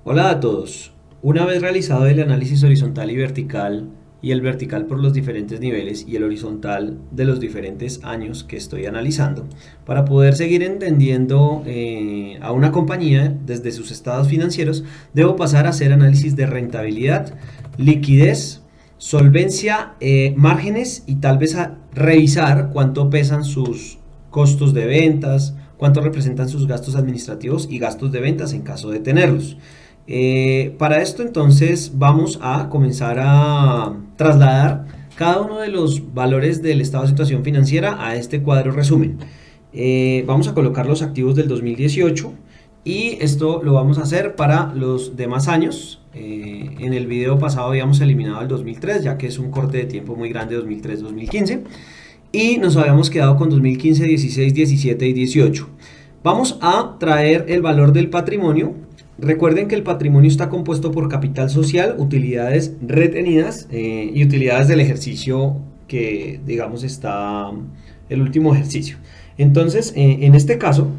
Hola a todos. Una vez realizado el análisis horizontal y vertical, y el vertical por los diferentes niveles y el horizontal de los diferentes años que estoy analizando, para poder seguir entendiendo a una compañía desde sus estados financieros, debo pasar a hacer análisis de rentabilidad, liquidez, solvencia, márgenes y tal vez a revisar cuánto pesan sus costos de ventas, cuánto representan sus gastos administrativos y gastos de ventas en caso de tenerlos. Para esto entonces vamos a comenzar a trasladar cada uno de los valores del estado de situación financiera a este cuadro resumen. Vamos a colocar los activos del 2018 y esto lo vamos a hacer para los demás años. En el video pasado habíamos eliminado el 2003 ya que es un corte de tiempo muy grande, 2003-2015, y nos habíamos quedado con 2015, 16, 17 y 18. Vamos a traer el valor del patrimonio. Recuerden que el patrimonio está compuesto por capital social, utilidades retenidas y utilidades del ejercicio que, digamos, está el último ejercicio. Entonces, en este caso,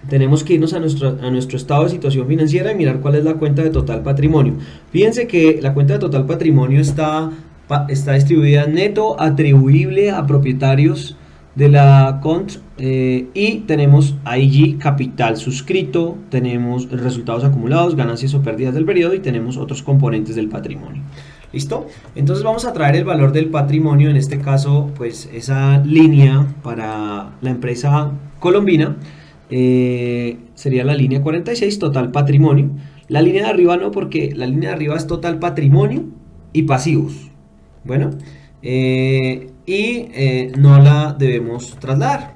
tenemos que irnos a nuestro estado de situación financiera y mirar cuál es la cuenta de total patrimonio. Fíjense que la cuenta de total patrimonio está distribuida neto atribuible a propietarios de la cont y tenemos allí capital suscrito, tenemos resultados acumulados, ganancias o pérdidas del periodo y tenemos otros componentes del patrimonio. ¿Listo? Entonces vamos a traer el valor del patrimonio, en este caso pues esa línea para la empresa colombina sería la línea 46, total patrimonio. La línea de arriba no, porque la línea de arriba es total patrimonio y pasivos. Bueno, no la debemos trasladar.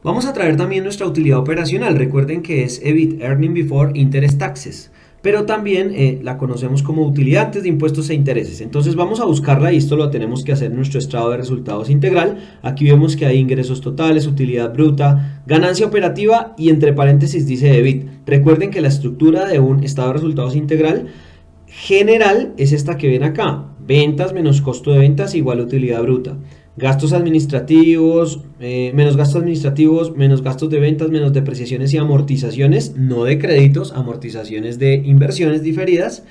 Vamos a traer también nuestra utilidad operacional. Recuerden que es EBIT, Earning Before Interest Taxes, pero también la conocemos como utilidad antes de impuestos e intereses. Entonces vamos a buscarla y esto lo tenemos que hacer en nuestro estado de resultados integral. Aquí vemos que hay ingresos totales, utilidad bruta, ganancia operativa y entre paréntesis dice EBIT. Recuerden que la estructura de un estado de resultados integral general es esta que ven acá: ventas menos costo de ventas igual a utilidad bruta, gastos administrativos menos gastos de ventas menos depreciaciones y amortizaciones, no de créditos, amortizaciones de inversiones diferidas.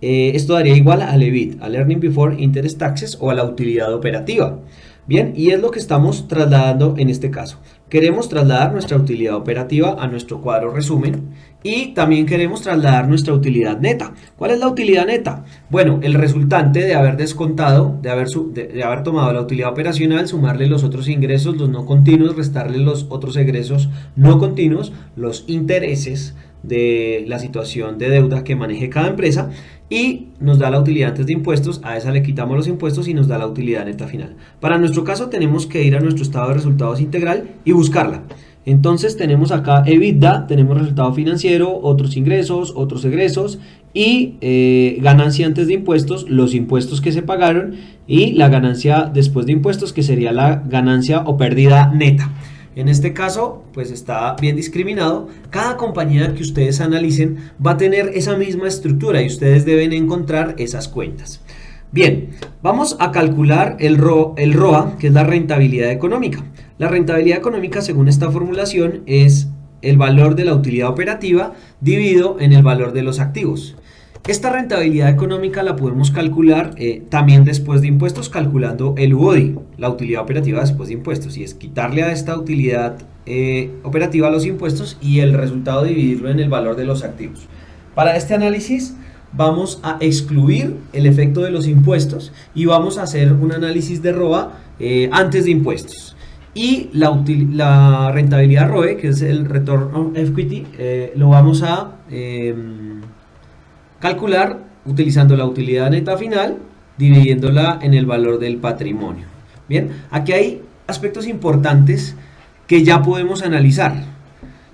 Esto daría igual al EBIT, al Earning Before Interest Taxes o a la utilidad operativa. Bien, y es lo que estamos trasladando en este caso. Queremos trasladar nuestra utilidad operativa a nuestro cuadro resumen y también queremos trasladar nuestra utilidad neta. ¿Cuál es la utilidad neta? Bueno, el resultante de haber descontado, de haber tomado la utilidad operacional, sumarle los otros ingresos, los no continuos, restarle los otros egresos no continuos, los intereses de la situación de deuda que maneje cada empresa, y nos da la utilidad antes de impuestos. A esa le quitamos los impuestos y nos da la utilidad neta final. Para nuestro caso tenemos que ir a nuestro estado de resultados integral y buscarla. Entonces tenemos acá EBITDA, tenemos resultado financiero, otros ingresos, otros egresos y ganancia antes de impuestos, los impuestos que se pagaron, y la ganancia después de impuestos, que sería la ganancia o pérdida neta. En este caso, pues está bien discriminado. Cada compañía que ustedes analicen va a tener esa misma estructura y ustedes deben encontrar esas cuentas. Bien, vamos a calcular el ROA, que es la rentabilidad económica. La rentabilidad económica, según esta formulación, es el valor de la utilidad operativa dividido en el valor de los activos. Esta rentabilidad económica la podemos calcular también después de impuestos, calculando el UODI, la utilidad operativa después de impuestos, y es quitarle a esta utilidad operativa los impuestos y el resultado dividirlo en el valor de los activos. Para este análisis vamos a excluir el efecto de los impuestos y vamos a hacer un análisis de ROA antes de impuestos. Y la rentabilidad ROE, que es el Return on Equity, lo vamos a calcular utilizando la utilidad neta final, dividiéndola en el valor del patrimonio. Bien, aquí hay aspectos importantes que ya podemos analizar,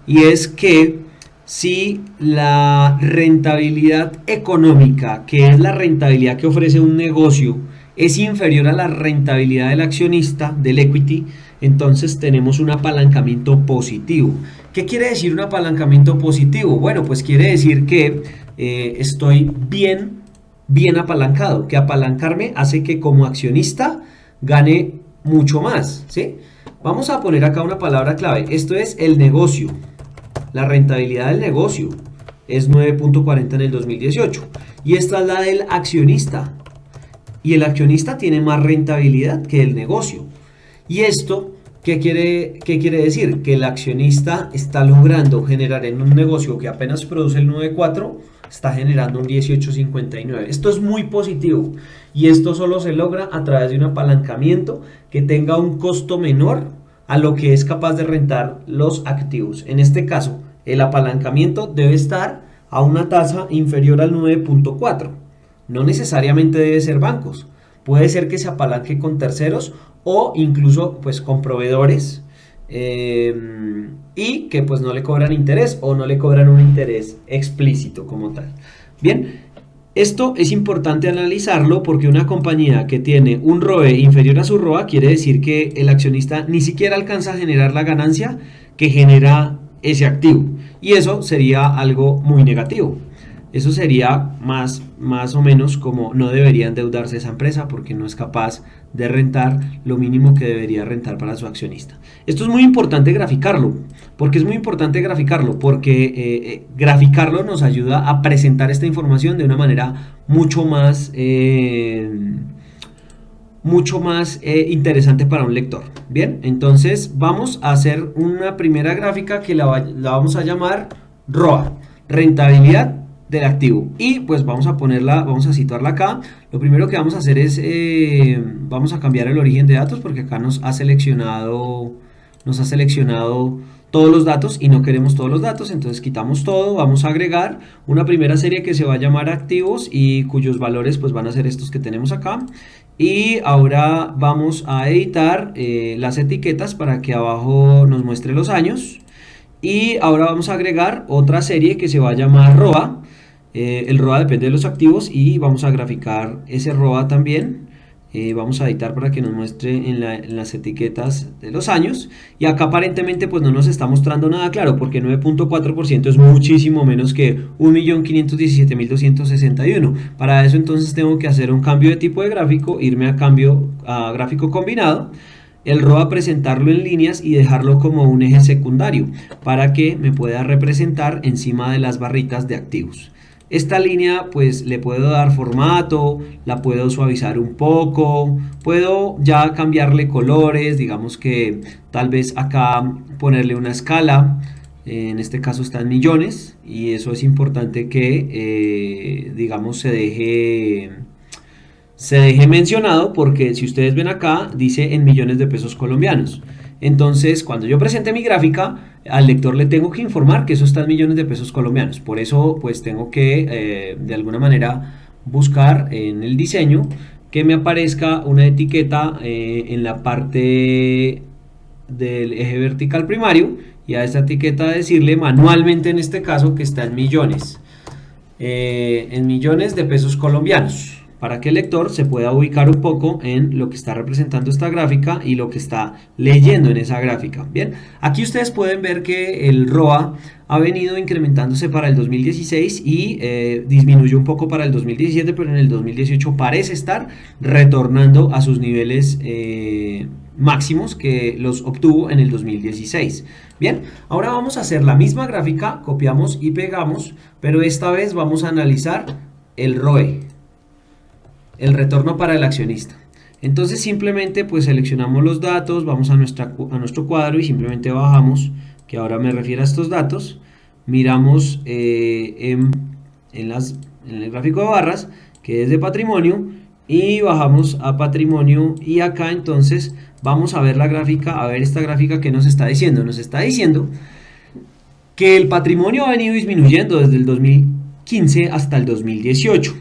y es que si la rentabilidad económica, que es la rentabilidad que ofrece un negocio, es inferior a la rentabilidad del accionista, del equity, entonces tenemos un apalancamiento positivo. ¿Qué quiere decir un apalancamiento positivo? Bueno, pues quiere decir que estoy bien apalancado, que apalancarme hace que como accionista gane mucho más, ¿sí? Vamos a poner acá una palabra clave. Esto es el negocio, la rentabilidad del negocio. es 9.40 en el 2018. Y esta es la del accionista. Y el accionista tiene más rentabilidad que el negocio. Y esto, ¿qué quiere decir? Que el accionista está logrando generar en un negocio que apenas produce el 9.4, está generando un 18.59. Esto es muy positivo. Y esto solo se logra a través de un apalancamiento que tenga un costo menor a lo que es capaz de rentar los activos. En este caso, el apalancamiento debe estar a una tasa inferior al 9.4. No necesariamente debe ser bancos. Puede ser que se apalanque con terceros o incluso pues con proveedores y que pues no le cobran interés o no le cobran un interés explícito como tal. Bien, esto es importante analizarlo porque una compañía que tiene un ROE inferior a su ROA quiere decir que el accionista ni siquiera alcanza a generar la ganancia que genera ese activo, y eso sería algo muy negativo. Eso sería más o menos como no debería endeudarse esa empresa porque no es capaz de rentar lo mínimo que debería rentar para su accionista. Esto es muy importante graficarlo. ¿Por qué es muy importante graficarlo? Porque graficarlo nos ayuda a presentar esta información de una manera mucho más interesante para un lector. Bien, entonces vamos a hacer una primera gráfica que la vamos a llamar ROA, rentabilidad del activo, y pues vamos a situarla acá. Lo primero que vamos a hacer es vamos a cambiar el origen de datos porque acá nos ha seleccionado todos los datos y no queremos todos los datos, entonces quitamos todo. Vamos a agregar una primera serie que se va a llamar activos y cuyos valores pues van a ser estos que tenemos acá. Y ahora vamos a editar las etiquetas para que abajo nos muestre los años. Y ahora vamos a agregar otra serie que se va a llamar ROA. El ROA depende de los activos y vamos a graficar ese ROA también. Vamos a editar para que nos muestre en las etiquetas de los años. Y acá aparentemente pues no nos está mostrando nada claro porque 9.4% es muchísimo menos que 1.517.261. Para eso entonces tengo que hacer un cambio de tipo de gráfico, irme a gráfico combinado, el ROA presentarlo en líneas y dejarlo como un eje secundario para que me pueda representar encima de las barritas de activos. Esta línea pues le puedo dar formato, la puedo suavizar un poco, puedo ya cambiarle colores, digamos que tal vez acá ponerle una escala, en este caso está en millones, y eso es importante que digamos se deje mencionado porque si ustedes ven acá dice en millones de pesos colombianos. Entonces, cuando yo presente mi gráfica, al lector le tengo que informar que eso está en millones de pesos colombianos. Por eso, pues tengo que, de alguna manera, buscar en el diseño que me aparezca una etiqueta en la parte del eje vertical primario y a esta etiqueta decirle manualmente, en este caso, que está en millones de pesos colombianos, para que el lector se pueda ubicar un poco en lo que está representando esta gráfica y lo que está leyendo en esa gráfica. Bien, aquí ustedes pueden ver que el ROA ha venido incrementándose para el 2016 y disminuyó un poco para el 2017, pero en el 2018 parece estar retornando a sus niveles máximos que los obtuvo en el 2016. Bien, ahora vamos a hacer la misma gráfica, copiamos y pegamos, pero esta vez vamos a analizar el ROE, el retorno para el accionista. Entonces simplemente pues seleccionamos los datos, vamos a nuestro cuadro y simplemente bajamos, que ahora me refiero a estos datos, miramos en el gráfico de barras que es de patrimonio y bajamos a patrimonio, y acá entonces vamos a ver la gráfica, a ver esta gráfica que nos está diciendo que el patrimonio ha venido disminuyendo desde el 2015 hasta el 2018.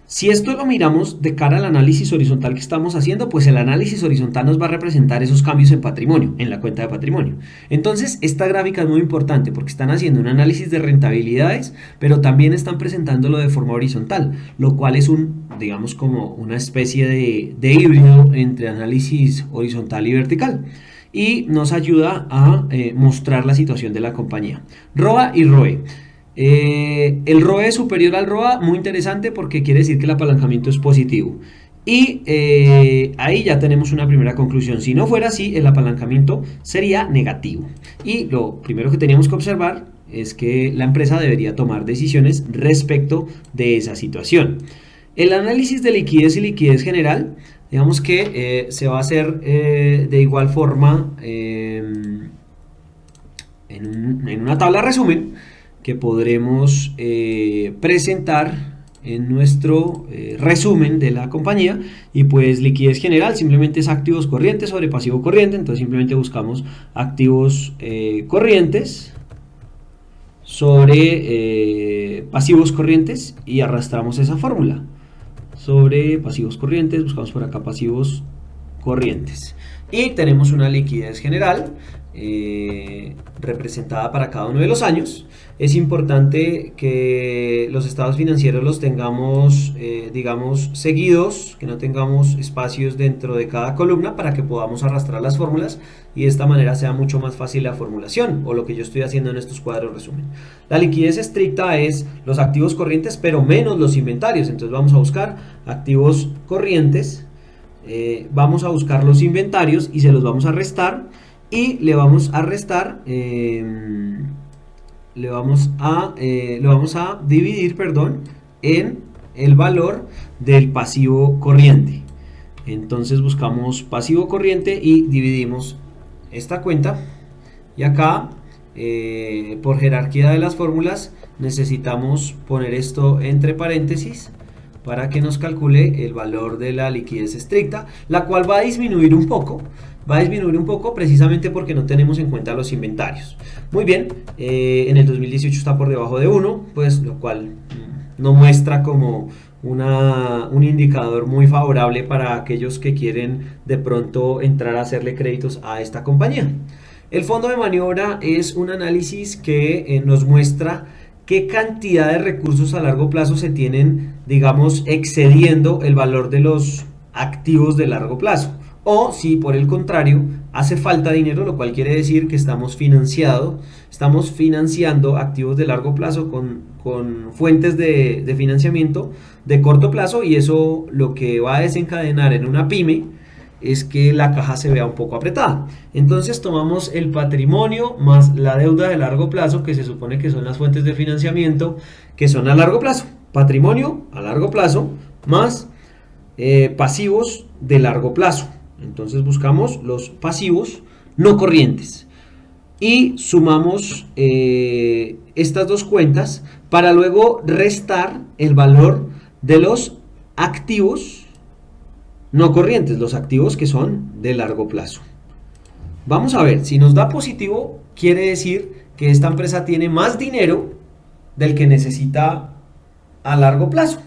Si esto lo miramos de cara al análisis horizontal que estamos haciendo, pues el análisis horizontal nos va a representar esos cambios en patrimonio, en la cuenta de patrimonio. Entonces, esta gráfica es muy importante porque están haciendo un análisis de rentabilidades, pero también están presentándolo de forma horizontal, lo cual es digamos como una especie de híbrido entre análisis horizontal y vertical. Y nos ayuda a mostrar la situación de la compañía. ROA y ROE. El ROE es superior al ROA, muy interesante porque quiere decir que el apalancamiento es positivo. Y ahí ya tenemos una primera conclusión. Si no fuera así, el apalancamiento sería negativo. Y lo primero que teníamos que observar es que la empresa debería tomar decisiones respecto de esa situación. El análisis de liquidez y liquidez general, digamos que se va a hacer de igual forma en una tabla resumen que podremos presentar en nuestro resumen de la compañía. Y pues liquidez general simplemente es activos corrientes sobre pasivo corriente, entonces simplemente buscamos activos corrientes sobre pasivos corrientes y arrastramos esa fórmula. Sobre pasivos corrientes, buscamos por acá pasivos corrientes. Y tenemos una liquidez general representada para cada uno de los años. Es importante que los estados financieros los tengamos, digamos, seguidos, que no tengamos espacios dentro de cada columna para que podamos arrastrar las fórmulas y de esta manera sea mucho más fácil la formulación o lo que yo estoy haciendo en estos cuadros resumen. La liquidez estricta es los activos corrientes pero menos los inventarios, entonces vamos a buscar activos corrientes, vamos a buscar los inventarios y se los vamos a restar y le vamos a restar le vamos a dividir, perdón, en el valor del pasivo corriente. Entonces buscamos pasivo corriente y dividimos esta cuenta. Y acá, por jerarquía de las fórmulas, necesitamos poner esto entre paréntesis para que nos calcule el valor de la liquidez estricta, la cual va a disminuir un poco. Va a disminuir un poco precisamente porque no tenemos en cuenta los inventarios. Muy bien, en el 2018 está por debajo de 1, pues lo cual no muestra como un indicador muy favorable para aquellos que quieren de pronto entrar a hacerle créditos a esta compañía. El fondo de maniobra es un análisis que nos muestra qué cantidad de recursos a largo plazo se tienen, digamos, excediendo el valor de los activos de largo plazo. O si por el contrario hace falta dinero, lo cual quiere decir que estamos financiando activos de largo plazo con fuentes de financiamiento de corto plazo, y eso lo que va a desencadenar en una pyme es que la caja se vea un poco apretada. Entonces tomamos el patrimonio más la deuda de largo plazo, que se supone que son las fuentes de financiamiento que son a largo plazo. Patrimonio a largo plazo más pasivos de largo plazo. Entonces buscamos los pasivos no corrientes y sumamos estas dos cuentas para luego restar el valor de los activos no corrientes, los activos que son de largo plazo. Vamos a ver, si nos da positivo, quiere decir que esta empresa tiene más dinero del que necesita a largo plazo.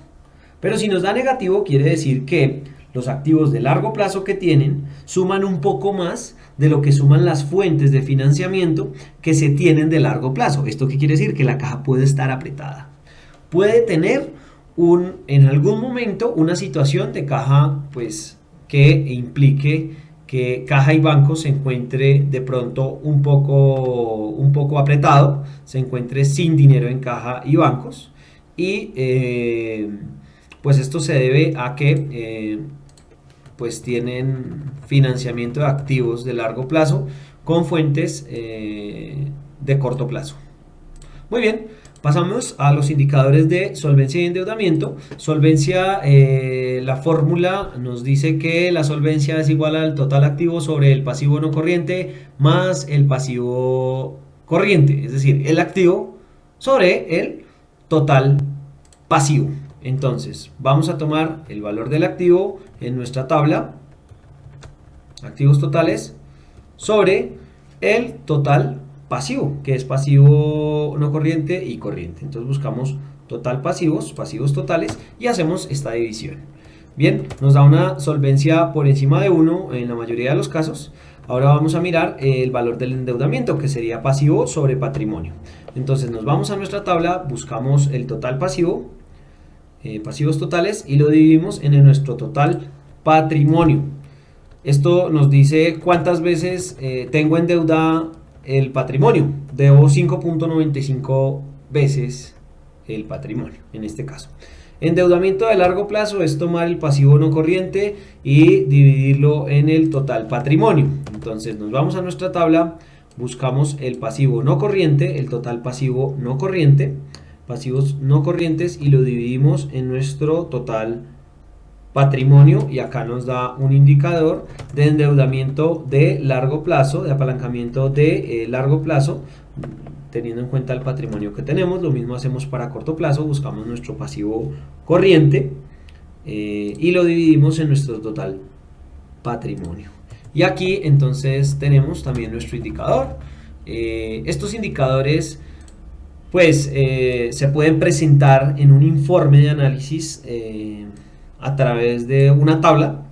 Pero si nos da negativo, quiere decir que los activos de largo plazo que tienen suman un poco más de lo que suman las fuentes de financiamiento que se tienen de largo plazo. ¿Esto qué quiere decir? Que la caja puede estar apretada. Puede tener en algún momento una situación de caja pues, que implique que caja y banco se encuentre de pronto un poco apretado, se encuentre sin dinero en caja y bancos. Y pues esto se debe a que pues tienen financiamiento de activos de largo plazo con fuentes de corto plazo. Muy bien, pasamos a los indicadores de solvencia y endeudamiento. Solvencia, la fórmula nos dice que la solvencia es igual al total activo sobre el pasivo no corriente más el pasivo corriente, es decir, el activo sobre el total pasivo. Entonces, vamos a tomar el valor del activo en nuestra tabla, activos totales, sobre el total pasivo, que es pasivo no corriente y corriente. Entonces buscamos total pasivos, pasivos totales, y hacemos esta división. Bien, nos da una solvencia por encima de 1 en la mayoría de los casos. Ahora vamos a mirar el valor del endeudamiento, que sería pasivo sobre patrimonio. Entonces nos vamos a nuestra tabla, buscamos el total pasivo, pasivos totales, y lo dividimos en nuestro total patrimonio. Esto nos dice cuántas veces tengo en deuda el patrimonio. Debo 5.95 veces el patrimonio en este caso. Endeudamiento de largo plazo es tomar el pasivo no corriente y dividirlo en el total patrimonio. Entonces nos vamos a nuestra tabla, buscamos el pasivo no corriente, el total pasivo no corriente, pasivos no corrientes, y lo dividimos en nuestro total patrimonio, y acá nos da un indicador de endeudamiento de largo plazo, de apalancamiento de largo plazo, teniendo en cuenta el patrimonio que tenemos. Lo mismo hacemos para corto plazo, buscamos nuestro pasivo corriente y lo dividimos en nuestro total patrimonio. Y aquí entonces tenemos también nuestro indicador. Estos indicadores pues se pueden presentar en un informe de análisis a través de una tabla.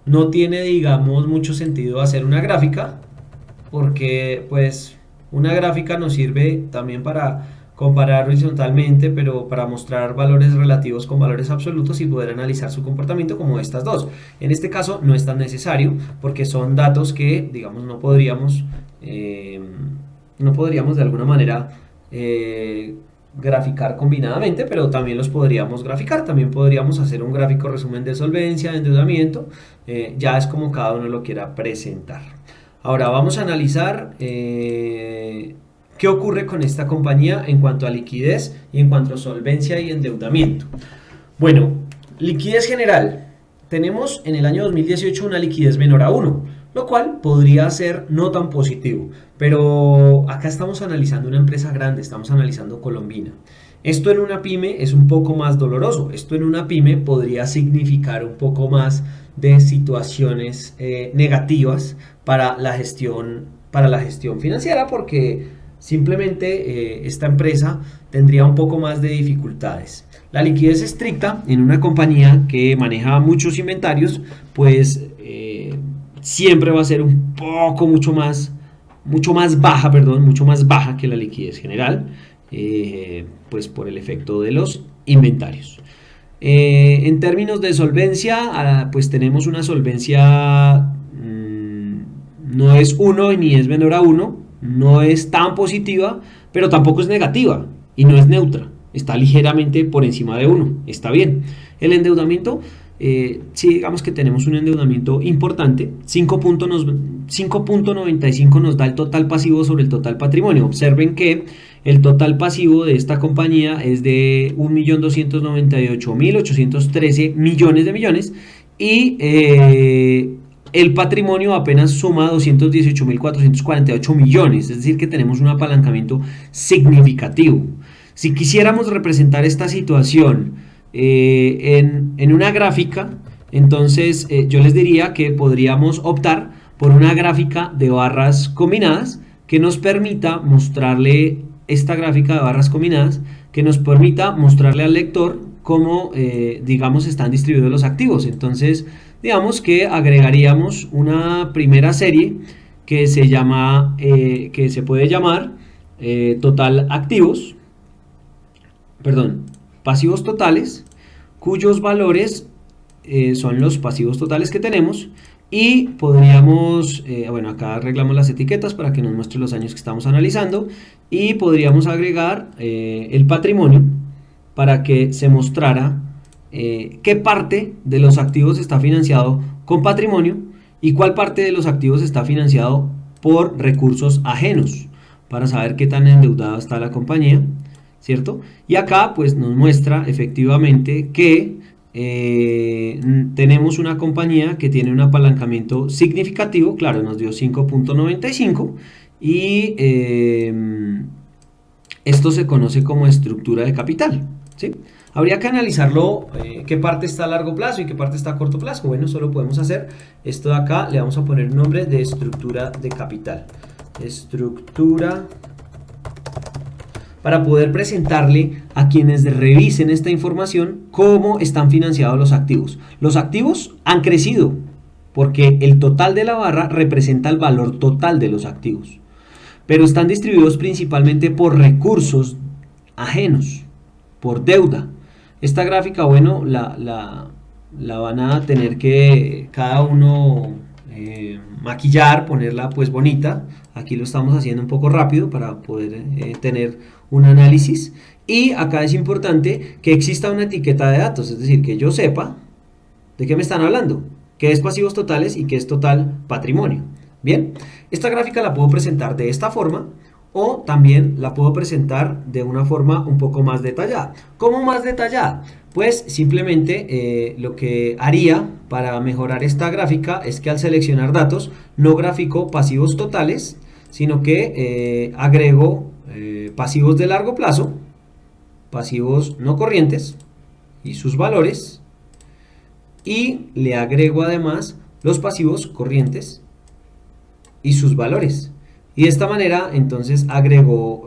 No tiene, digamos, mucho sentido hacer una gráfica, porque pues una gráfica nos sirve también para comparar horizontalmente, pero para mostrar valores relativos con valores absolutos y poder analizar su comportamiento, como estas dos. En este caso no es tan necesario, porque son datos que, digamos, no podríamos de alguna manera graficar combinadamente, pero también los podríamos graficar. También podríamos hacer un gráfico resumen de solvencia, de endeudamiento, ya es como cada uno lo quiera presentar. Ahora vamos a analizar qué ocurre con esta compañía en cuanto a liquidez y en cuanto a solvencia y endeudamiento. Bueno, liquidez general. Tenemos en el año 2018 una liquidez menor a 1, lo cual podría ser no tan positivo, pero acá estamos analizando una empresa grande, estamos analizando Colombina. Esto en una pyme es un poco más doloroso. Esto en una pyme podría significar un poco más de situaciones negativas para la gestión financiera, porque simplemente esta empresa tendría un poco más de dificultades. La liquidez estricta en una compañía que maneja muchos inventarios, pues siempre va a ser un poco mucho más baja que la liquidez general, pues por el efecto de los inventarios. En términos de solvencia, pues tenemos una solvencia, no es 1 ni es menor a 1, no es tan positiva, pero tampoco es negativa y no es neutra, está ligeramente por encima de 1, está bien. El endeudamiento, si digamos que tenemos un endeudamiento importante, 5.95 nos da el total pasivo sobre el total patrimonio. Observen que el total pasivo de esta compañía es de 1.298.813 millones de millones, y el patrimonio apenas suma 218.448 millones, es decir que tenemos un apalancamiento significativo. Si quisiéramos representar esta situación en una gráfica, entonces yo les diría que podríamos optar por una gráfica de barras combinadas que nos permita mostrarle esta gráfica de barras combinadas, que nos permita mostrarle al lector cómo, digamos, están distribuidos los activos. Entonces, digamos que agregaríamos una primera serie que se puede llamar pasivos totales, cuyos valores son los pasivos totales que tenemos, y podríamos, bueno, acá arreglamos las etiquetas para que nos muestre los años que estamos analizando, y podríamos agregar el patrimonio para que se mostrara qué parte de los activos está financiado con patrimonio y cuál parte de los activos está financiado por recursos ajenos, para saber qué tan endeudada está la compañía, ¿cierto? Y acá pues nos muestra efectivamente que tenemos una compañía que tiene un apalancamiento significativo. Claro, nos dio 5.95, y esto se conoce como estructura de capital, ¿sí? Habría que analizarlo, qué parte está a largo plazo y qué parte está a corto plazo. Bueno, solo podemos hacer esto de acá, le vamos a poner un nombre de estructura de capital. Estructura, para poder presentarle a quienes revisen esta información cómo están financiados los activos. Los activos han crecido porque el total de la barra representa el valor total de los activos, pero están distribuidos principalmente por recursos ajenos, por deuda. Esta gráfica, bueno, la van a tener que cada uno maquillar, ponerla pues bonita. Aquí lo estamos haciendo un poco rápido para poder tener un análisis, y acá es importante que exista una etiqueta de datos, es decir, que yo sepa de qué me están hablando, qué es pasivos totales y qué es total patrimonio. Bien, esta gráfica la puedo presentar de esta forma o también la puedo presentar de una forma un poco más detallada. ¿Cómo más detallada? Pues simplemente lo que haría para mejorar esta gráfica es que al seleccionar datos no grafico pasivos totales, sino que agrego pasivos de largo plazo, pasivos no corrientes y sus valores, y le agrego además los pasivos corrientes y sus valores. Y de esta manera entonces agrego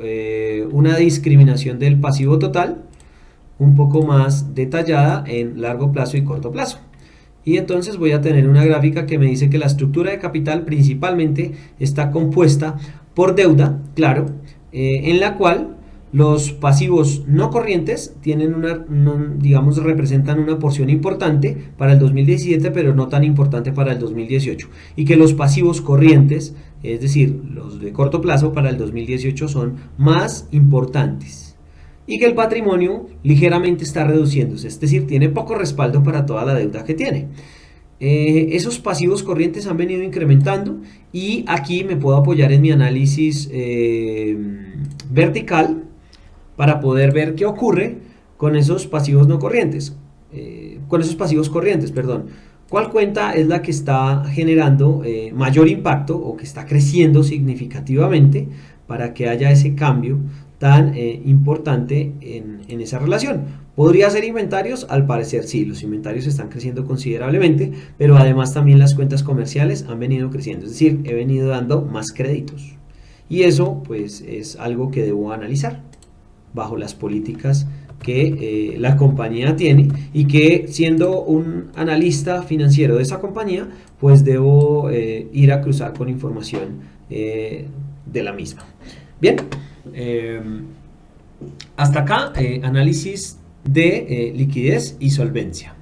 una discriminación del pasivo total un poco más detallada en largo plazo y corto plazo. Y entonces voy a tener una gráfica que me dice que la estructura de capital principalmente está compuesta por deuda, claro, en la cual los pasivos no corrientes tienen digamos, representan una porción importante para el 2017, pero no tan importante para el 2018. Y que los pasivos corrientes, es decir, los de corto plazo para el 2018, son más importantes. Y que el patrimonio ligeramente está reduciéndose, es decir, tiene poco respaldo para toda la deuda que tiene. Esos pasivos corrientes han venido incrementando y aquí me puedo apoyar en mi análisis vertical para poder ver qué ocurre con esos pasivos no corrientes, con esos pasivos corrientes, perdón. ¿Cuál cuenta es la que está generando mayor impacto o que está creciendo significativamente para que haya ese cambio tan importante en esa relación? ¿Podría ser inventarios? Al parecer sí, los inventarios están creciendo considerablemente, pero además también las cuentas comerciales han venido creciendo, es decir, he venido dando más créditos. Y eso pues es algo que debo analizar bajo las políticas que la compañía tiene y que siendo un analista financiero de esa compañía, pues debo ir a cruzar con información de la misma. Bien, hasta acá análisis de liquidez y solvencia.